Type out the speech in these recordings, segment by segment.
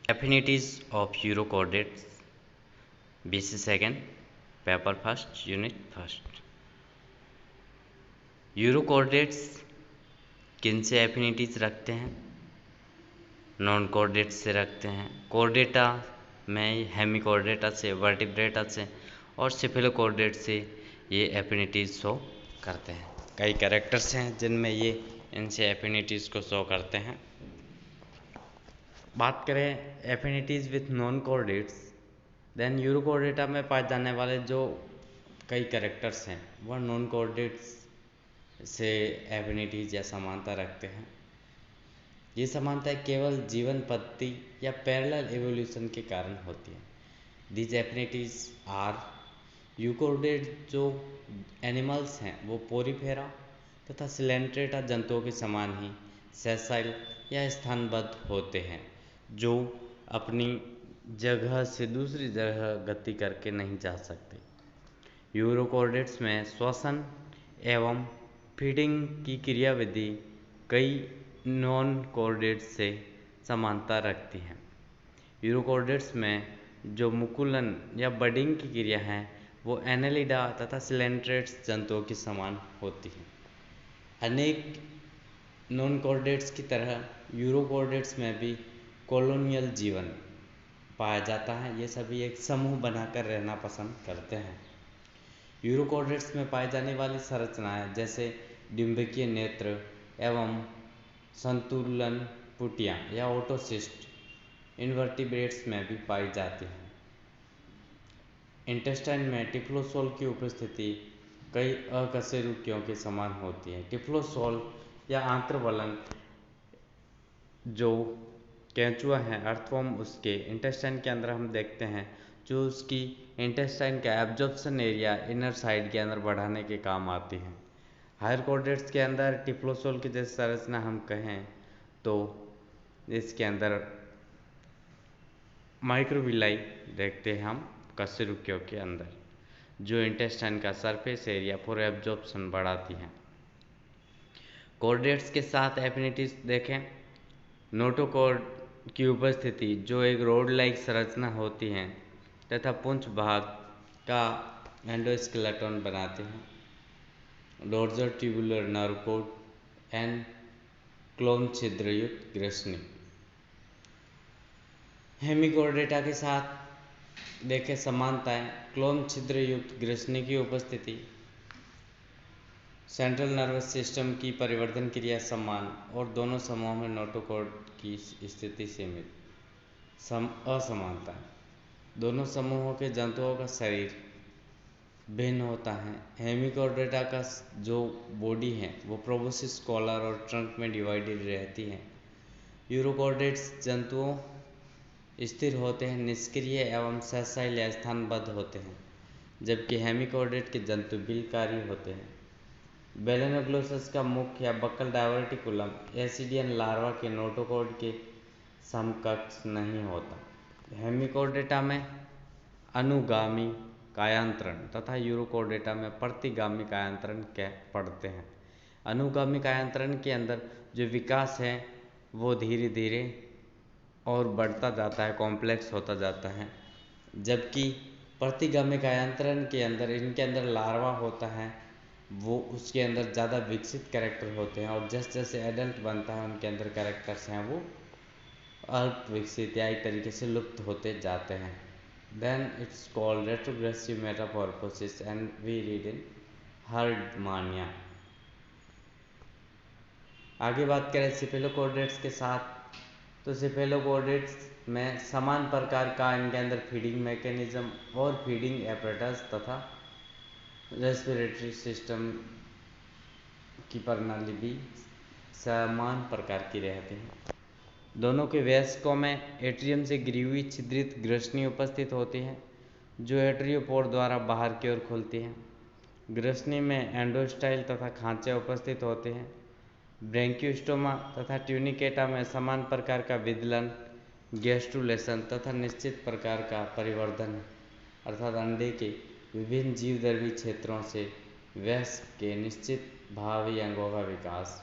Affinities of urochordates, BC second, paper first, unit first. Urochordates किन से affinities रखते हैं? नॉन कॉर्डेट्स से रखते हैं। कॉर्डेटा में हेमिकॉर्डेटा से, वर्टिब्रेटा से और सिफिलोकॉर्डेट से ये एफिनिटीज शो करते हैं। कई कैरेक्टर्स हैं जिनमें ये इनसे एफिनिटीज को शो करते हैं। बात करें affinities with non chordates, then Urochordata में पाए जाने वाले जो कई कैरेक्टर्स हैं वह नॉन कॉर्डेट्स से एफिनिटीज या समानता रखते हैं। ये समानताएं केवल जीवन पद्धति या पैरेलल एवोल्यूशन के कारण होती है। दीज एफिनिटीज आर यूरोकॉर्डेट जो एनिमल्स हैं वो पोरीफेरा तथा सिलेंट्रेटा जंतुओं के समान ही सेसाइल या स्थानबद्ध होते हैं, जो अपनी जगह से दूसरी जगह गति करके नहीं जा सकते। यूरोकॉर्डेट्स में श्वसन एवं फीडिंग की क्रियाविधि कई नॉन कॉर्डेट्स से समानता रखती हैं। यूरोकॉर्डेट्स में जो मुकुलन या बडिंग की क्रिया है वो एनेलिडा तथा सिलेंट्रेट्स जंतुओं की समान होती है। अनेक नॉन कॉर्डेट्स की तरह यूरोकॉर्डेट्स में भी कॉलोनियल जीवन पाया जाता है। ये सभी एक समूह बनाकर रहना पसंद करते हैं। यूरोकॉर्डेट्स में पाई जाने वाली संरचनाएं जैसे डिंबकीय नेत्र एवं संतुलन पुटियाँ या ओटोसिस्ट इनवर्टिब्रेट्स में भी पाई जाती हैं। इंटेस्टाइन में टिफ्लोसोल की उपस्थिति कई अकशेरुकियों के समान होती है। टिफ्लोसोल या आंत्रवलन जो केंचुआ है अर्थवर्म, उसके इंटेस्टाइन के अंदर हम देखते हैं जो उसकी इंटेस्टाइन का एब्जॉर्प्शन एरिया इनर साइड के अंदर बढ़ाने के काम आती है। हायर कॉर्डेट्स के अंदर टिफ्लोसोल की जैसी संरचना हम कहें तो इसके अंदर माइक्रोविलाई देखते हैं हम कशेरुकियों के अंदर, जो इंटेस्टाइन का सरफेस एरिया फॉर एब्जॉर्प्शन बढ़ाती हैं। कॉर्डेट्स के साथ एफिनिटीज देखें, नोटोकॉर्ड की उपस्थिति जो एक रोड लाइक संरचना होती है तथा पुंछ भाग का एंडोस्केलेटन बनाते हैं। Dorsal tubular nerve cord and क्लोम छिद्रयुक्त ग्रसनी। हेमिकॉर्डेटा के साथ देखें समानताएं, क्लोम छिद्रयुक्त ग्रसनी की उपस्थिति, सेंट्रल नर्वस सिस्टम की परिवर्धन क्रिया समान और दोनों समूहों में नोटोकॉर्ड की स्थिति सीमित। असमानता, दोनों समूहों के जंतुओं का शरीर भिन्न होता है। हेमिकॉर्डेटा का जो बॉडी है वो प्रोबोसिस, कॉलर और ट्रंक में डिवाइडेड रहती है। यूरोकॉर्डेट्स जंतुओं स्थिर होते हैं, निष्क्रिय एवं सेसाइल या स्थानबद्ध होते हैं, जबकि हेमिकॉर्डेट के जंतु बिलकारी होते हैं। बेलेनोग्लोसस का मुख या बक्कल डायवर्टिकुलम एसिडियन लार्वा के नोटोकॉर्ड के समकक्ष नहीं होता। हेमिकॉर्डेटा में अनुगामी कायांतरण तथा यूरोकॉर्डेटा में प्रतिगामी कायांतरण के पड़ते हैं। अनुगामी कायांतरण के अंदर जो विकास है वो धीरे धीरे और बढ़ता जाता है, कॉम्प्लेक्स होता जाता है, जबकि प्रतिगामी कायांतरण के अंदर इनके अंदर लार्वा होता है, वो उसके अंदर ज़्यादा विकसित कैरेक्टर होते हैं और जैसे जैसे एडल्ट बनता है उनके अंदर कैरेक्टर्स हैं वो अल्प विकसित या एक तरीके से लुप्त होते जाते हैं। Then it's called retrogressive metamorphosis and we read in Herdmania. आगे बात करें सिफेलोकॉर्डेट्स के साथ, तो सिफेलोकॉर्डेट्स में समान प्रकार का इनके अंदर फीडिंग मैकेनिज्म और फीडिंग एपरेटस तथा रेस्पिरेटरी सिस्टम की प्रणाली भी समान प्रकार की रहती है। दोनों के वयस्कों में एट्रियम से घिरी हुई छिद्रित ग्रसनी उपस्थित होती है जो एट्रियोपोड द्वारा बाहर की ओर खुलती है। ग्रसनी में एंडोस्टाइल तथा खांचे उपस्थित होते हैं। ब्रैंकियोस्टोमा तथा ट्यूनिकेटा में समान प्रकार का विदलन, गैस्ट्रुलेशन तथा निश्चित प्रकार का परिवर्धन अर्थात अंडे के विभिन्न जीवधर्मी क्षेत्रों से वयस्क के निश्चित भावी अंगों का विकास।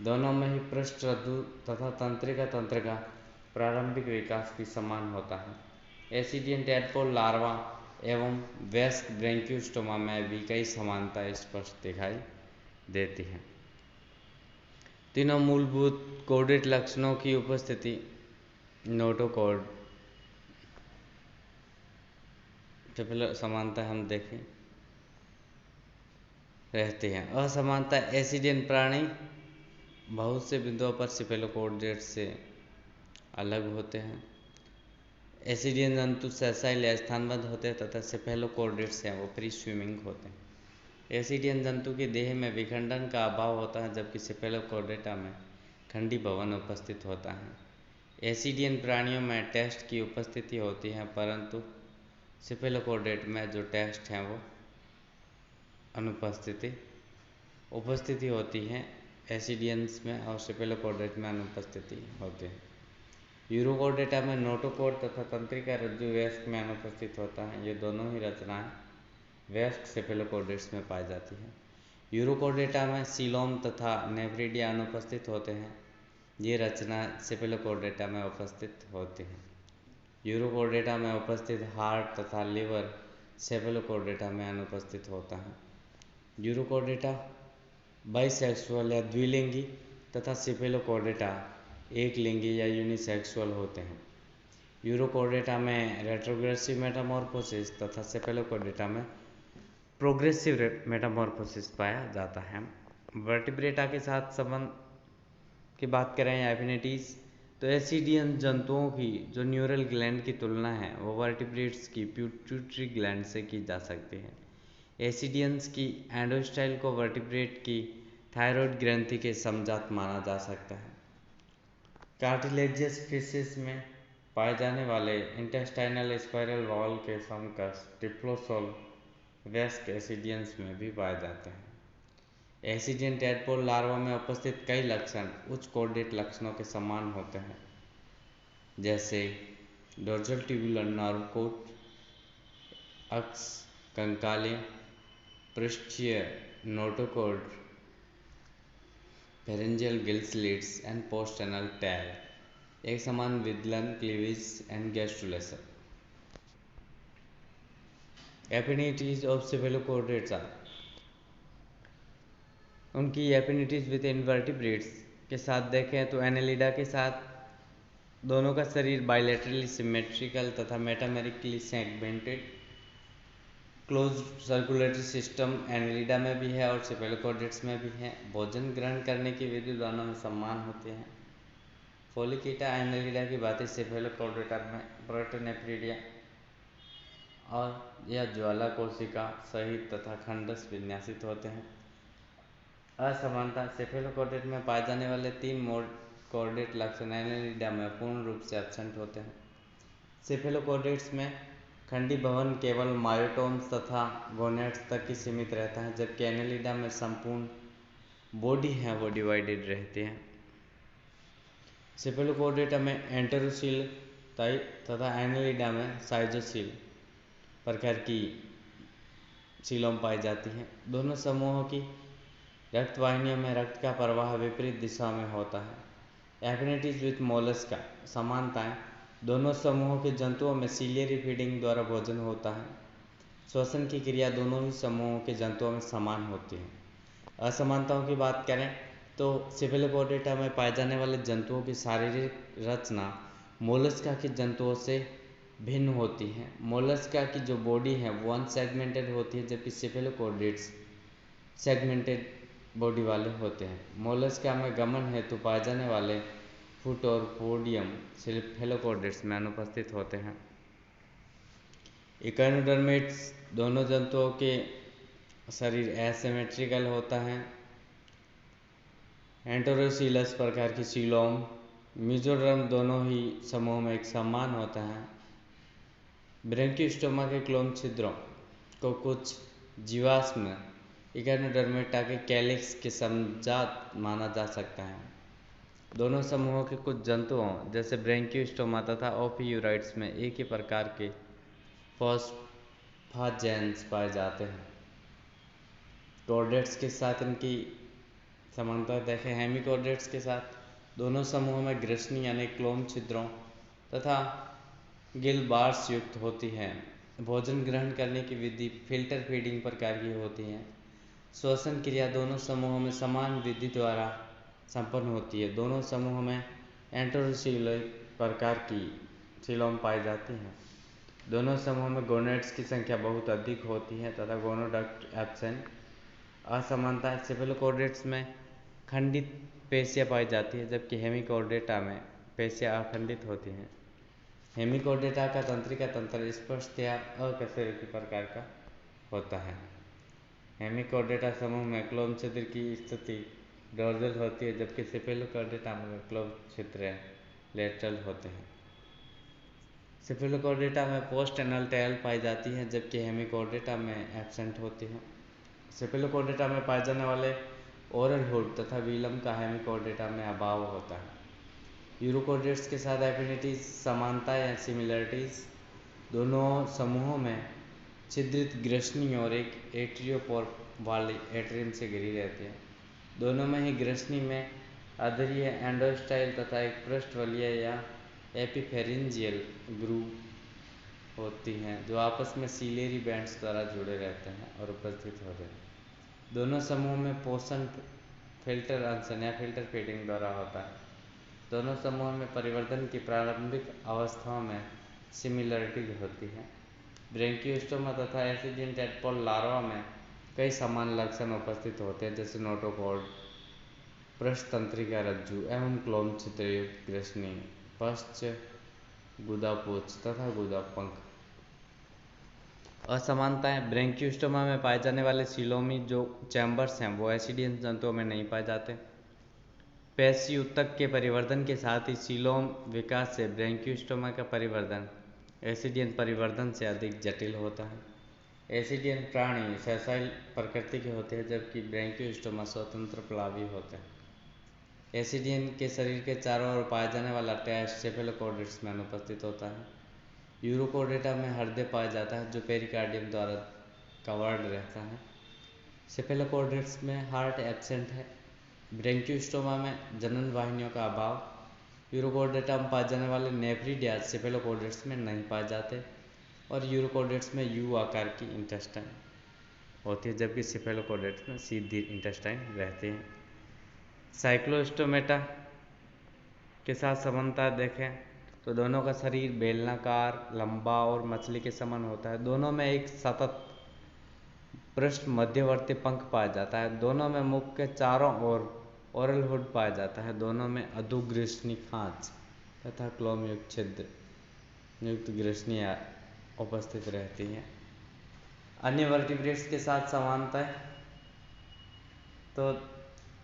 दोनों में ही पृष्ठरज्जु तथा तंत्रिका तंत्र का प्रारंभिक विकास भी समान होता है। एसिडियन टैडपोल लार्वा एवं वयस्क ब्रैंकियोस्टोमा में भी कई समानता स्पष्ट दिखाई देती हैं। तीनों मूलभूत कोर्डेट लक्षणों की उपस्थिति नोटोकॉर्ड समानता हम देखें रहती हैं। असमानता एसिडियन प्राणी बहुत से बिंदुओं पर सिफेलोकॉर्डेट से अलग होते हैं। एसिडियन जंतु सैसाइल या स्थानबद्ध होते हैं तथा सिफेलोकॉर्डेट्स हैं वो फ्री स्विमिंग होते हैं। एसिडियन जंतु के देह में विखंडन का अभाव होता है जबकि सिफेलोकॉर्डेटा में खंडी भवन उपस्थित होता है। एसिडियन प्राणियों में टेस्ट की उपस्थिति होती है परंतु सिफेलोकॉर्डेट में जो टेस्ट हैं वो उपस्थिति होती है। एसिडियंस में और सिफेलोकॉर्डेट में अनुपस्थिति होती है। यूरोकॉर्डेटा में नोटोकॉर्ड तथा तंत्रिका रज्जु वयस्क में अनुपस्थित होता है। ये दोनों ही रचनाएं वयस्क सिफेलोकॉर्डेट्स में पाई जाती है। यूरोकॉर्डेटा में सीलोम तथा नेफ्रिडिया अनुपस्थित होते हैं। ये रचना सिफेलोकॉर्डेटा में उपस्थित होती है। यूरोकॉर्डेटा में उपस्थित हार्ट तथा लिवर सिफेलोकॉर्डेटा में अनुपस्थित होता है। यूरोकॉर्डेटा बाइसेक्सुअल या द्विलिंगी तथा सिफेलोकॉर्डेटा एक लिंगी या यूनिसेक्सुअल होते हैं। यूरोकॉर्डेटा में रेट्रोग्रेसिव मेटामॉर्फोसिस तथा सिफेलोकॉर्डेटा में प्रोग्रेसिव मेटामॉर्फोसिस पाया जाता है। वर्टिब्रेटा के साथ संबंध की बात करें या एफिनिटीज तो एसिडियन जंतुओं की जो न्यूरल ग्लैंड की तुलना है वो वर्टिब्रेट्स की पिट्यूटरी ग्लैंड से की जा सकती है। एसिडियंस की एंडोस्टाइल को वर्टिब्रेट की थायराइड ग्रंथि के समजात माना जा सकता है। कार्टिलेजियस फिशेस में पाए जाने वाले इंटेस्टाइनल स्पाइरल वॉल के समकक्ष डिप्लोसोल वयस्क एसिडियंस में भी पाए जाते हैं। एसिडियन टैडपोल लार्वा में उपस्थित कई लक्षण उच्च कोर्डेट लक्षणों के समान होते हैं जैसे डोर्सल ट्यूबुलर नर्व कोट, अक्ष कंकालियां, पृष्ठीय notochord, pharyngeal gill slits and post anal tail, एक समान विदलन cleavage and gastrulation. Affinities of cephalochordates are उनकी एफिनिटीज विद इनवर्टिब्रेट्स के साथ देखें तो एनेलिडा के साथ दोनों का शरीर बायलैटरली सिमेट्रिकल तथा metamerically segmented close circulatory system Annelida में भी है और सिफेलोकॉर्डेट्स में भी है। भोजन ग्रहण करने की विधि दोनों में समान होती है। फोलिकीटा एनेलिडा की बातें सिफेलोकॉर्डेटा में प्रोटोनेफ्रिडिया और यह ज्वाला कोशिका सहित तथा खंडस विन्यासित होते हैं। असमानता सिफेलोकॉर्डेट में पाए जाने वाले तीन मोड कॉर्डेट लक्षण एनेलिडा में पूर्ण रूप से एब्सेंट होते हैं। सिफेलोकॉर्डेट्स में खंडी भवन केवल मायोटोम्स तथा गोनेट्स तक ही सीमित रहता है जबकि एनेलिडा में संपूर्ण बॉडी है वो डिवाइडेड रहती है। सिफेलोकॉर्डेटा में एंटेरोसील तथा एनेलिडा में साइजोसील प्रकार की सीलोम पाई जाती हैं। दोनों समूहों की रक्तवाहिनियों में रक्त का प्रवाह विपरीत दिशा में होता है। एफिनिटीज विथ मोलस्का समानताएं दोनों समूहों के जंतुओं में सीलियरी फीडिंग द्वारा भोजन होता है। श्वसन की क्रिया दोनों ही समूहों के जंतुओं में समान होती है। असमानताओं की बात करें तो सिफेलोकॉर्डेटा में पाए जाने वाले जंतुओं की शारीरिक रचना मोलस्का के जंतुओं से भिन्न होती है। मोलस्का की जो बॉडी है वो अनसेगमेंटेड होती है जबकि सिफेलोकॉर्डेट्स सेगमेंटेड बॉडी वाले होते हैं। मोलस्का में गमन हेतु पाए जाने वाले फुट और पोडियम सिफेलोकॉर्डेट्स में अनुपस्थित होते हैं। इकोनोडर्मेट्स दोनों जंतुओं के शरीर एसिमेट्रिकल होता है। एंटेरोसीलस प्रकार की सीलोम मेसोडर्म दोनों ही समूह में एक समान होता है। ब्रैंकियोस्टोमा के क्लोम छिद्रों को कुछ जीवाश्म इकोनोडर्मेटा के कैलिक्स के समजात माना जा सकता है। दोनों समूहों के कुछ जंतुओं जैसे ब्रैंकियोस्टोमा तथा ओफियूराइड्स में एक ही प्रकार के फॉस्फाजेंस पाए जाते हैं। कॉर्डेट्स के साथ इनकी समानता देखें। हेमिकॉर्डेट्स के साथ दोनों समूहों में ग्रसनी यानी क्लोम छिद्रों तथा गिल बार्स युक्त होती हैं। भोजन ग्रहण करने की विधि फिल्टर फीडिंग प्रकार की होती है। श्वसन क्रिया दोनों समूहों में समान विधि द्वारा संपन्न होती है। दोनों समूहों में एंटेरोसीलोइड प्रकार की सीलोम पाई जाती हैं। दोनों समूहों में गोनेड्स की संख्या बहुत अधिक होती है तथा गोनोडक्ट एब्सेंट। असमानता सेफेलोकॉर्डेट्स में खंडित पेशियाँ पाई जाती है, जबकि हेमिकॉर्डेटा में पेशियाँ अखंडित होती हैं। हेमिकॉर्डेटा का तंत्रिका तंत्र स्पष्ट या अकशेरुकी प्रकार का होता है। हेमिकॉर्डेटा समूह में क्लोम छिद्र की स्थिति डोर्जल होती है, जबकि सेफेलोकॉर्डेटा में क्लोम छिद्र लेटरल होते हैं। सेफेलोकॉर्डेटा में पोस्ट एनल टेल पाई जाती है, जबकि हेमिकॉर्डेटा में एब्सेंट होती है। सेफेलोकॉर्डेटा में पाए जाने वाले ओरल हुड तथा वीलम का हेमिकॉर्डेटा में अभाव होता है। यूरोकॉर्डेट्स के साथ एफिनिटीज समानता या सिमिलरिटीज दोनों समूहों में छिद्रित ग्रसनी और एक एट्रियोपोर वाली एट्रियम से घिरी रहती है। दोनों में ही ग्रसनी में अधरीय एंडोस्टाइल तथा एक पृष्ठवलीय या एपिफेरिंजियल ग्रूव होती हैं, जो आपस में सीलेरी बैंड्स द्वारा जुड़े रहते हैं और उपस्थित होते हैं। दोनों समूहों में पोषण फिल्टर अनशन या फिल्टर फीडिंग द्वारा होता है। दोनों समूहों में परिवर्तन की प्रारंभिक अवस्थाओं में सिमिलरिटीज होती है। ब्रैंकियोस्टोमा तथा एसिडियन टेडपोल लार्वा में कई समान लक्षण उपस्थित होते हैं, जैसे नोटोकॉर्ड, पृष्ठतंत्रिका रज्जु एवं क्लोम छिद्रयुक्त ग्रसनी, पश्च गुदापूंछ तथा गुदा पंख। असमानताएं ब्रैंकियोस्टोमा में पाए जाने वाले सीलोमी जो चैम्बर्स हैं वो एसिडियन जंतुओं में नहीं पाए जाते। पेशी ऊतक के परिवर्तन के साथ ही सीलोम विकास से ब्रैंकियोस्टोमा का परिवर्तन एसिडियन परिवर्तन से अधिक जटिल होता है। एसिडियन प्राणी सेसाइल प्रकृति के होते हैं, जबकि ब्रैंकियोस्टोमा स्वतंत्र प्लावी होते हैं। एसिडियन के शरीर के चारों ओर पाया जाने वाला टेस्ट सेफेलोकॉर्डेट्स में अनुपस्थित होता है। यूरोकॉर्डेटा में हृदय पाया जाता है, जो पेरिकार्डियम द्वारा कवर्ड रहता है। सेफेलोकॉर्डेट्स में हार्ट एब्सेंट है। ब्रैंकियोस्टोमा में जनन वाहिनियों का अभाव। यूरोकॉर्डेटा में पाए जाने वाले नेफ्रिडिया सेफेलोकॉर्डेट्स में नहीं पाए जाते और यूरोकॉर्डेट्स में यू आकार की इंटेस्टाइन होती है, जबकि सेफेलोकॉर्डेट्स में सीधी इंटेस्टाइन रहती हैं। साइक्लोस्टोमेटा के साथ समानता देखें तो दोनों का शरीर बेलनाकार, लंबा और मछली के समान होता है। दोनों में एक सतत पृष्ठ मध्यवर्ती पंख पाया जाता है। दोनों में मुख के चारों ओर ओरल हुड पाया जाता है। दोनों में अधोग्रसनी खांच तथा क्लोम युक्त छिद्र युक्त ग्रसनियाँ उपस्थित रहती हैं। अन्य वर्टिब्रेट्स के साथ समानता तो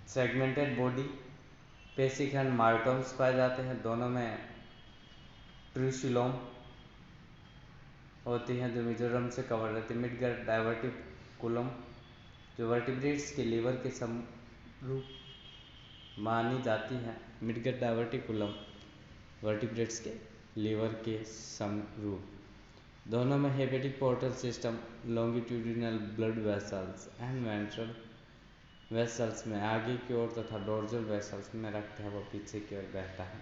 सेगमेंटेड बॉडी, पेशीखंड मायोटोम्स पाए जाते हैं। दोनों में ट्रूसिलोम होती हैं जो मिजोरम से कवर रहती है। मिडगट डाइवर्टिकुलम जो वर्टिब्रेट्स के लीवर के समरूप मानी जाती है। मिडगट डाइवर्टिकुलम वर्टिब्रेट्स के लीवर के समरूप। दोनों में hepatic portal system, longitudinal blood vessels and ventral vessels में आगे की ओर तथा डोर्जल वेसल्स में रक्त है वो पीछे की ओर बहता है।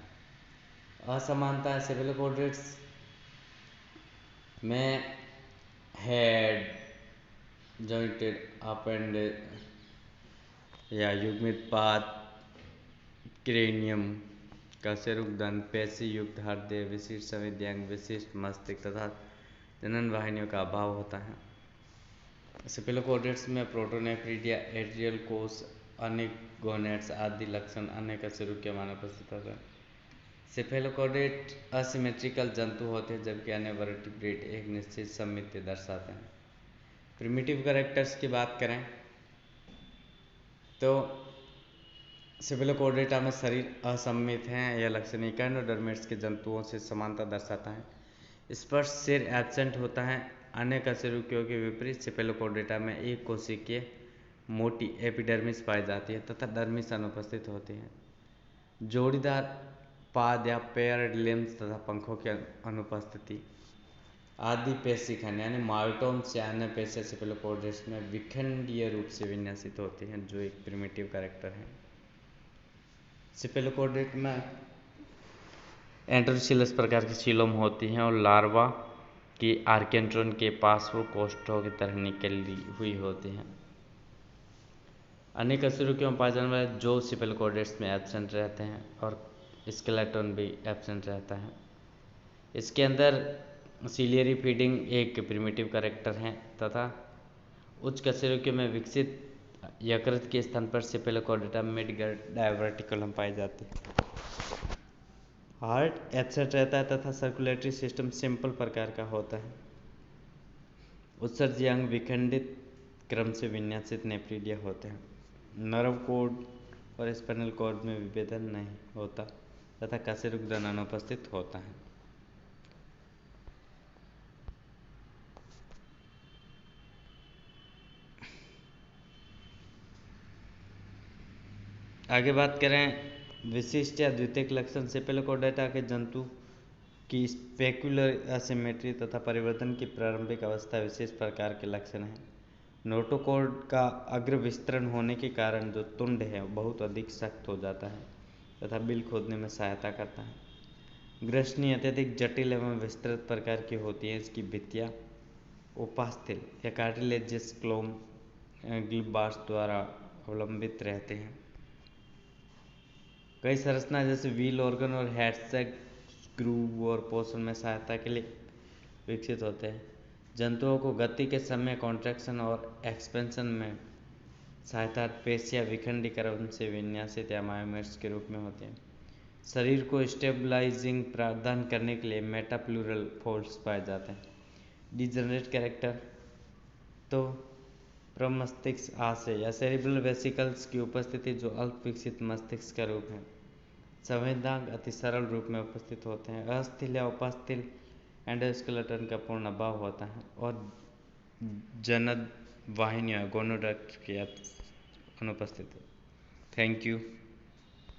असमानता है सेफेलोकॉर्डेट्स में हेड जॉइंटेड अपेंडेज या युग्मित पाद, क्रेनियम, कशेरुकदंड, पेशी युक्त हृदय, विशिष्ट संवेद्यांग, विशिष्ट मस्तिष्क तथा जनन वाहिनियों का अभाव होता है। सेफेलोकॉर्डेट्स में प्रोटोनेफ्रिडिया, एड्रियल कोष, अनेक गोनेड्स आदि लक्षण अन्य कशेरुकी में अनुपस्थित होते हैं। सेफेलोकॉर्डेट असिमेट्रिकल जंतु होते हैं, जबकि अन्य वर्टिब्रेट एक निश्चित सममिति दर्शाते हैं। प्रिमिटिव कैरेक्टर्स की बात करें तो सेफेलोकॉर्डेटा में शरीर असममित हैं। यह लक्षण इकाइनोडर्मेट्स के जंतुओं से समानता दर्शाता है। स्पर्श सिर एब्सेंट होता है। अन्य कशेरुकियों के विपरीत सेफेलोकॉर्डेटा में एक कोशिकीय मोटी एपिडर्मिस पाई जाती है तथा डर्मिस अनुपस्थित होती है। जोड़ीदार पाद या पेयर्ड लिम्स तथा पंखों की अनुपस्थिति आदि पेशीखंड यानी मायोटोम्स या अन्य पेशियाँ सेफेलोकॉर्डेट्स में विखंडीय रूप से विन्यासित होती हैं, जो एक प्रिमिटिव कैरेक्टर है। सेफेलोकॉर्डेट में एंड्रोसिलस प्रकार की सीलोम होती हैं और लार्वा की आर्केंट्रॉन के पास वो कोष्ठों की तरह निकली हुई होती हैं। अन्य कशेरुकियों में पाए जाने वाले जो सिपेलोकोडेट्स में एब्सेंट रहते हैं और स्केलेटन भी एब्सेंट रहता है। इसके अंदर सीलियरी फीडिंग एक प्रिमिटिव कैरेक्टर है तथा उच्च कशेरुकियों में विकसित यकृत के स्थान पर सिपेलोकोडेटा मिड डायवर्टिकुलम पाई जाती है। हार्ट एब्सेंट रहता है तथा सर्कुलेटरी सिस्टम सिंपल प्रकार का होता है। उत्सर्जी अंग विखंडित क्रम से विन्यासित नेफ्रिडिया होते हैं। नर्व कोड और स्पाइनल कॉर्ड में विभेदन नहीं होता तथा कशेरुक धन अनुपस्थित होता है। आगे बात करें विशिष्ट या द्वितीयक लक्षण सिपेलोकोडेटा के जंतु की स्पेक्युलर असिमेट्री तथा परिवर्तन की प्रारंभिक अवस्था विशेष प्रकार के लक्षण हैं। नोटोकॉर्ड का अग्र विस्तरण होने के कारण जो तुंड है बहुत अधिक सख्त हो जाता है तथा बिल खोदने में सहायता करता है। ग्रसनी अत्यधिक जटिल एवं विस्तृत प्रकार की होती है। इसकी भित्तियाँ उपास्थल या कार्टिलेजियस क्लोम ग्लिबार्स द्वारा अवलंबित रहते हैं। कई संरचना जैसे व्हील ऑर्गन और हेडसेक ग्रूव और पोषण में सहायता के लिए विकसित होते हैं। जंतुओं को गति के समय कॉन्ट्रैक्शन और एक्सपेंशन में सहायता पेशियाँ विखंडीकरण से विन्यासित या मायोमेट्स के रूप में होते हैं। शरीर को स्टेबलाइजिंग प्रदान करने के लिए मेटाप्लूरल फोल्ड्स पाए जाते हैं। डिजनरेट कैरेक्टर तो प्रमस्तिष्क आशय या सेरिब्रल वेसिकल्स की उपस्थिति जो अल्प विकसित मस्तिष्क का रूप है। संवेदनांग अति सरल रूप में उपस्थित होते हैं। अस्थिल या उपास्थल एंडोस्केलेटन का पूर्ण अभाव होता है और जनन वाहिनियाँ गोनोडक्ट की अनुपस्थित है। Thank you.